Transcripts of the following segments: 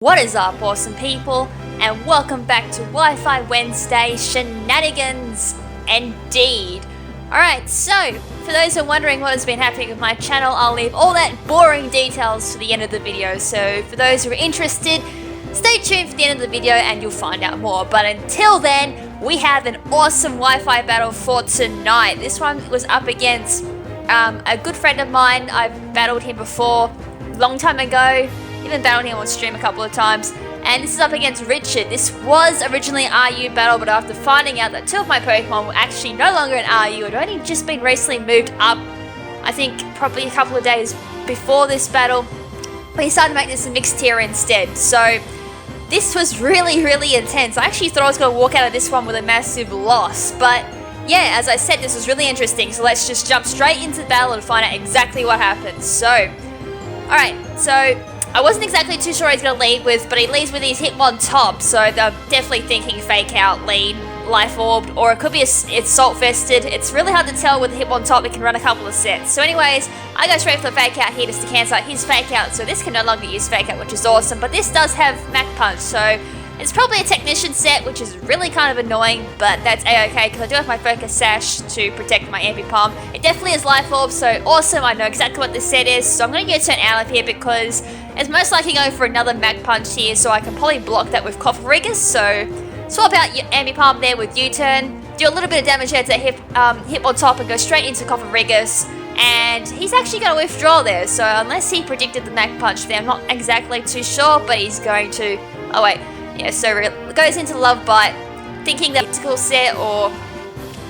What is up, awesome people, and welcome back to Wi-Fi Wednesday shenanigans, indeed. Alright, so, for those who are wondering what has been happening with my channel, I'll leave all that boring details to the end of the video, so for those who are interested, stay tuned for the end of the video and you'll find out more. But until then, we have an awesome Wi-Fi battle for tonight. This one was up against a good friend of mine. I've battled him before, long time ago. Even battled him on stream a couple of times. And this is up against Richard. This was originally an RU battle, but after finding out that two of my Pokemon were actually no longer in RU, it had only just been recently moved up, I think probably a couple of days before this battle, we decided to make this a mixed tier instead. So this was really intense. I actually thought I was going to walk out of this one with a massive loss, but yeah, as I said, this was really interesting. So let's just jump straight into the battle and find out exactly what happened. So, alright, so I wasn't exactly too sure what he's going to lead with, but he leads with his Hitmontop, so I'm definitely thinking Fake Out, lead, Life Orb, or it could be it's Salt Vested. It's really hard to tell with the Hitmontop. It can run a couple of sets. So anyways, I go straight for the Fake Out here just to cancel out his Fake Out, so this can no longer use Fake Out, which is awesome, but this does have Mach Punch, so it's probably a Technician set, which is really kind of annoying, but that's a-okay, because I do have my Focus Sash to protect my Ambipom. It definitely is Life Orb, so awesome, I know exactly what this set is, so I'm going to get turned out of here because it's most likely going for another Mach Punch here, so I can probably block that with Cofferrigus, so swap out your Ambipom there with U-Turn, do a little bit of damage there to Hitmontop and go straight into Cofferrigus, and he's actually going to withdraw there, so unless he predicted the Mach Punch there, I'm not exactly too sure, but he's going to, oh wait, yeah, so it goes into Love Bite, thinking that Mythical set, or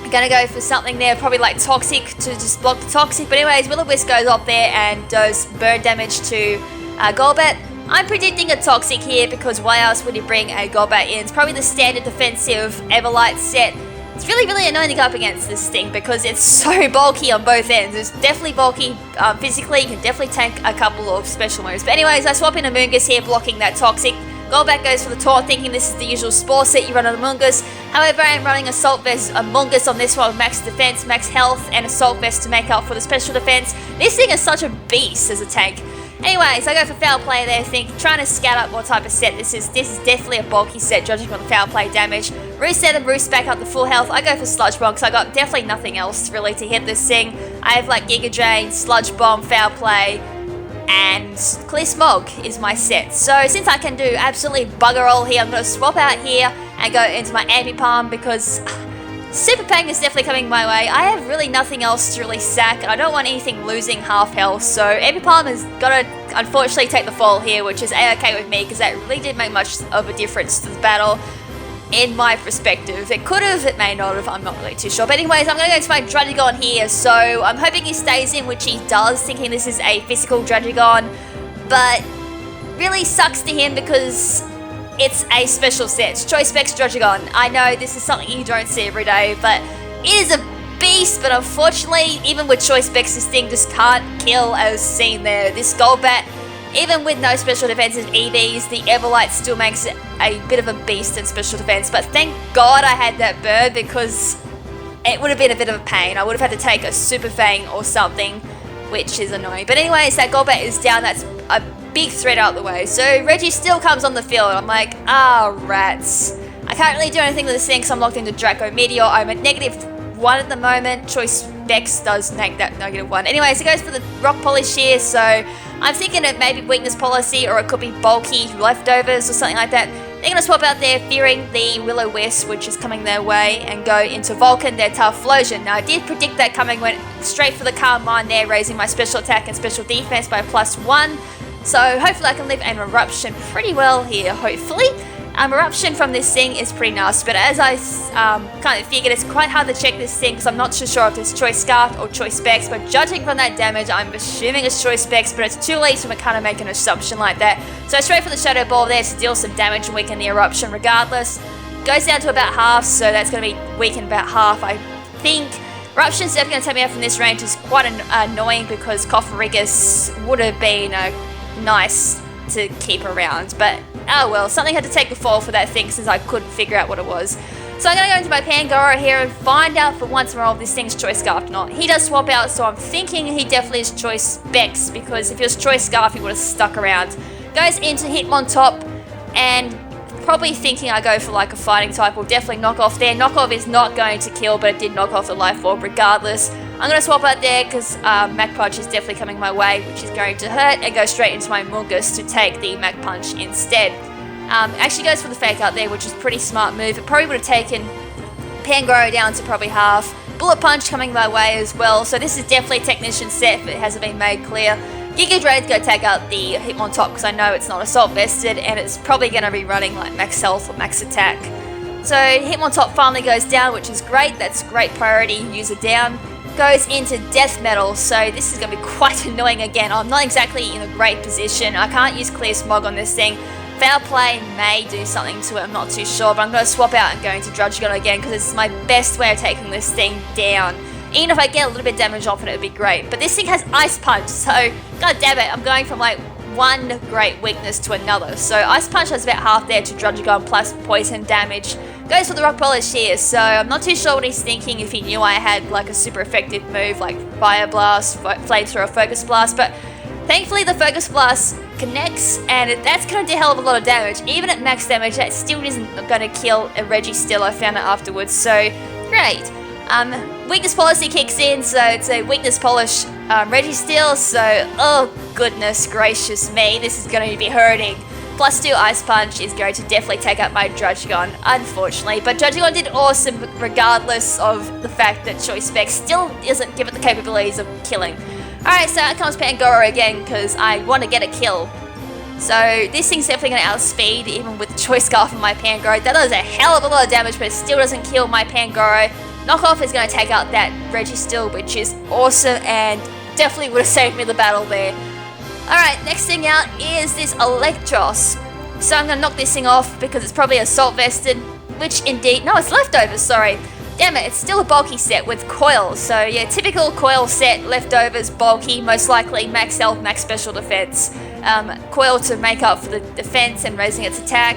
I'm gonna go for something there, probably like Toxic to just block the Toxic. But anyways, Will-O-Wisp goes up there and does burn damage to Golbat. I'm predicting a Toxic here because why else would he bring a Golbat in? It's probably the standard defensive Everlight set. It's really annoying to go up against this thing because it's so bulky on both ends. It's definitely bulky physically, you can definitely tank a couple of special moves. But anyways, I swap in a Amoonguss here, blocking that Toxic. Golbat goes for the Taunt, thinking this is the usual Spore set you run on Amoonguss. However, I am running Assault Vest Amoonguss on this one with max defense, max health, and Assault Vest to make up for the special defense. This thing is such a beast as a tank. Anyways, I go for Foul Play there, trying to scout out what type of set this is. This is definitely a bulky set, judging from the Foul Play damage. Reset and boost back up to full health. I go for Sludge Bomb, because I got definitely nothing else really to hit this thing. I have like Giga Drain, Sludge Bomb, Foul Play, and Clear Smog is my set. So since I can do absolutely bugger all here, I'm going to swap out here and go into my Ambipom because Super Pang is definitely coming my way. I have really nothing else to really sack, and I don't want anything losing half health, so Ambipom has got to unfortunately take the fall here, which is a-okay with me because that really didn't make much of a difference to the battle in my perspective. It could have, it may not have, I'm not really too sure. But anyways, I'm going to go into my Druddigon here, so I'm hoping he stays in, which he does, thinking this is a physical Druddigon, but really sucks to him because it's a special set. It's Choice Specs Druddigon. I know this is something you don't see every day, but it is a beast, but unfortunately, even with Choice Specs, this thing just can't kill as seen there. This Golbat, even with no special defensive EVs, the Everlight still makes it a bit of a beast in special defense. But thank God I had that bird because it would have been a bit of a pain. I would have had to take a Super Fang or something, which is annoying. But anyways, that Golbat is down. That's a big threat out the way. So Reggie still comes on the field. I'm like, rats. I can't really do anything with this thing because I'm locked into Draco Meteor. I'm at -1 at the moment. Choice Specs does make that -1. Anyways, it goes for the Rock Polish here, so I'm thinking it may be Weakness Policy, or it could be bulky leftovers or something like that. They're going to swap out there, fearing the Will-O-Wisp, which is coming their way, and go into Vulcan, their Typhlosion. Now, I did predict that coming, went straight for the Calm Mind there, raising my special attack and special defense by +1. So hopefully I can live an Eruption pretty well here, hopefully. Eruption from this thing is pretty nasty, but as I kind of figured, it's quite hard to check this thing because I'm not too sure if it's Choice Scarf or Choice Specs, but judging from that damage, I'm assuming it's Choice Specs, but it's too late to kind of make an assumption like that. So straight for the Shadow Ball there to deal some damage and weaken the Eruption regardless. Goes down to about half, so that's going to be weakened about half, I think. Eruption's definitely going to take me out from this range. Is quite annoying because Cofferrigus would have been nice to keep around, but oh well, something had to take the fall for that thing since I couldn't figure out what it was. So I'm going to go into my Pangoro here and find out for once more if this thing's Choice Scarf or not. He does swap out, so I'm thinking he definitely is Choice Specs, because if it was Choice Scarf he would have stuck around. Goes into Hitmontop, and probably thinking I go for like a fighting type will definitely knock off there. Knockoff is not going to kill, but it did knock off the life orb regardless. I'm going to swap out there because Mach Punch is definitely coming my way, which is going to hurt, and go straight into my Mungus to take the Mach Punch instead. Actually goes for the fake out there, which is a pretty smart move. It probably would have taken Pangoro down to probably half. Bullet Punch coming my way as well, so this is definitely a Technician set, but it hasn't been made clear. Giga Drain's going to take out the Hitmontop because I know it's not Assault Vested, and it's probably going to be running like Max Health or Max Attack. So Hitmontop finally goes down, which is great. That's great priority, user down. Goes into Death Metal, so this is going to be quite annoying again. I'm not exactly in a great position. I can't use Clear Smog on this thing. Foul Play may do something to it, I'm not too sure, but I'm going to swap out and go into Drudgegon again because it's my best way of taking this thing down. Even if I get a little bit of damage off it, it would be great. But this thing has Ice Punch, so god damn it, I'm going from like one great weakness to another. So Ice Punch has about half there to Drudgegon plus poison damage. Goes for the Rock Polish here, so I'm not too sure what he's thinking if he knew I had like a super effective move like Fire Blast, Flamethrower, Focus Blast, but thankfully the Focus Blast connects, and that's going to do a hell of a lot of damage. Even at max damage, that still isn't going to kill a Registeel. I found it afterwards, so great. Weakness Policy kicks in, so it's a Weakness Polish Registeel, so oh goodness gracious me, this is going to be hurting. Plus 2 Ice Punch is going to definitely take out my Drudgegon, unfortunately, but Drudgegon did awesome regardless of the fact that Choice Spec still doesn't give it the capabilities of killing. Alright, so out comes Pangoro again because I want to get a kill. So this thing's definitely going to outspeed even with the Choice Scarf on my Pangoro. That does a hell of a lot of damage, but it still doesn't kill my Pangoro. Knockoff is going to take out that Registeel, which is awesome and definitely would have saved me the battle there. Alright, next thing out is this Electros. So I'm going to knock this thing off because it's probably Assault Vested, which indeed, no, it's Leftovers, sorry. Damn it, it's still a bulky set with Coil. So yeah, typical Coil set, Leftovers, bulky, most likely max health, max special defense. Coil to make up for the defense and raising its attack.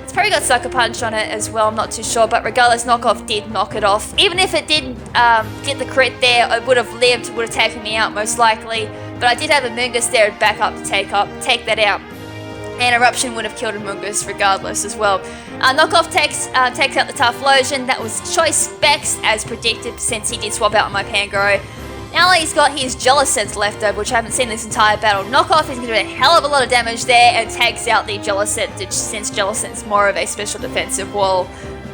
It's probably got Sucker Punch on it as well, I'm not too sure, but regardless, Knockoff did knock it off. Even if it didn't get the crit there, I would have lived, would have taken me out most likely. But I did have a Mungus there to back up to take that out. And Eruption would have killed a Mungus regardless as well. Knockoff takes out the Typhlosion. That was Choice Specs as predicted since he did swap out on my Pangoro. Now he's got his Jellicent left over, which I haven't seen this entire battle. Knockoff is going to do a hell of a lot of damage there and takes out the Jellicent, since Jellicent's more of a special defensive wall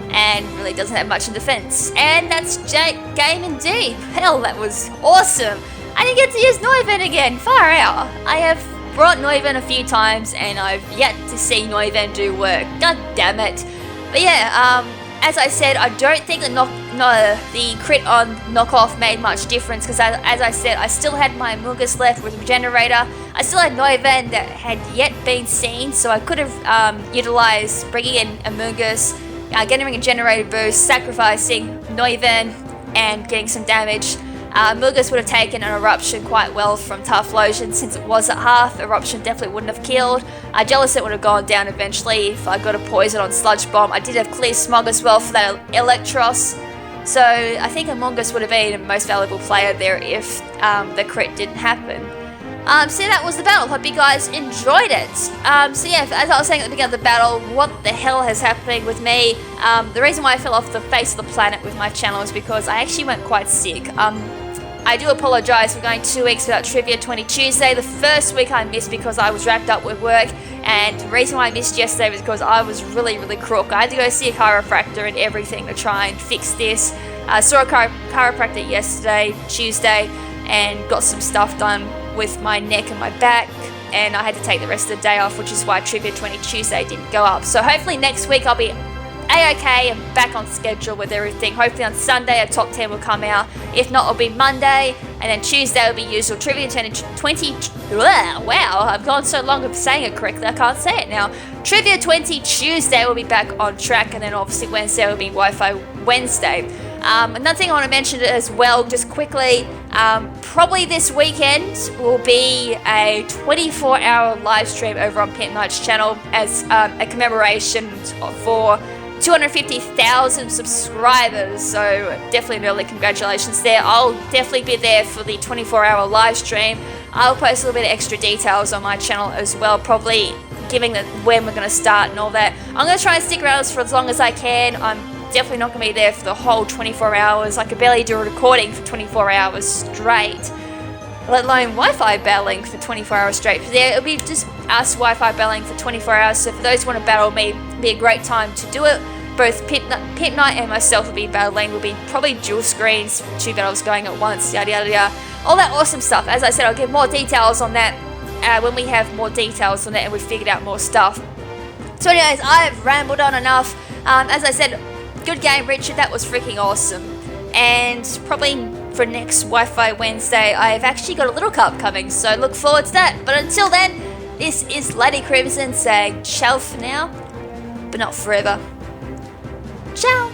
and really doesn't have much in defense. And that's game indeed. Hell, that was awesome. I didn't get to use Noivern again. Far out. I have brought Noivern a few times and I've yet to see Noivern do work. God damn it. But yeah, as I said, I don't think the crit on Knockoff made much difference because as I said, I still had my Mungus left with Regenerator. I still had Noivern that had yet been seen, so I could have utilised bringing in a Mungus, getting a Regenerator boost, sacrificing Noivern and getting some damage. Mungus would have taken an Eruption quite well from Typhlosion since it was at half. Eruption definitely wouldn't have killed. Jellicent would have gone down eventually if I got a Poison on Sludge Bomb. I did have Clear Smog as well for that Electros. So I think a Mungus would have been the most valuable player there if the crit didn't happen. So that was the battle. Hope you guys enjoyed it. So yeah, as I was saying at the beginning of the battle, what the hell is happening with me? The reason why I fell off the face of the planet with my channel is because I actually went quite sick. I do apologise for going 2 weeks without Trivia 20 Tuesday. The first week I missed because I was wrapped up with work, and the reason why I missed yesterday was because I was really crook. I had to go see a chiropractor and everything to try and fix this. I saw a chiropractor yesterday, Tuesday, and got some stuff done with my neck and my back, and I had to take the rest of the day off, which is why Trivia 20 Tuesday didn't go up. So hopefully next week I'll be A-okay and back on schedule with everything. Hopefully on Sunday a top 10 will come out. If not, it'll be Monday, and then Tuesday will be usual Trivia 20. Wow, I've gone so long of saying it correctly, I can't say it now. Trivia 20 Tuesday will be back on track, and then obviously Wednesday will be Wi-Fi Wednesday. Another thing I want to mention as well, just quickly, probably this weekend will be a 24-hour live stream over on Pimp Knight's channel as a commemoration for 250,000 subscribers, so definitely an early congratulations there. I'll definitely be there for the 24-hour live stream. I'll post a little bit of extra details on my channel as well, probably giving it when we're going to start and all that. I'm going to try and stick around for as long as I can. I'm definitely not going to be there for the whole 24 hours. I could barely do a recording for 24 hours straight, let alone Wi-Fi battling for 24 hours straight. Yeah, it'll be just us Wi-Fi battling for 24 hours, so for those who want to battle me, it'll be a great time to do it. Both Pip Knight and myself will be battling. We'll be probably dual screens, 2 battles going at once, yada yada yada. All that awesome stuff. As I said, I'll give more details on that when we have more details on that and we've figured out more stuff. So anyways, I've rambled on enough. As I said, good game, Richard. That was freaking awesome. And probably for next Wi-Fi Wednesday, I've actually got a little cup coming, so look forward to that. But until then, this is Lady KrimZen saying ciao for now, but not forever. Ciao!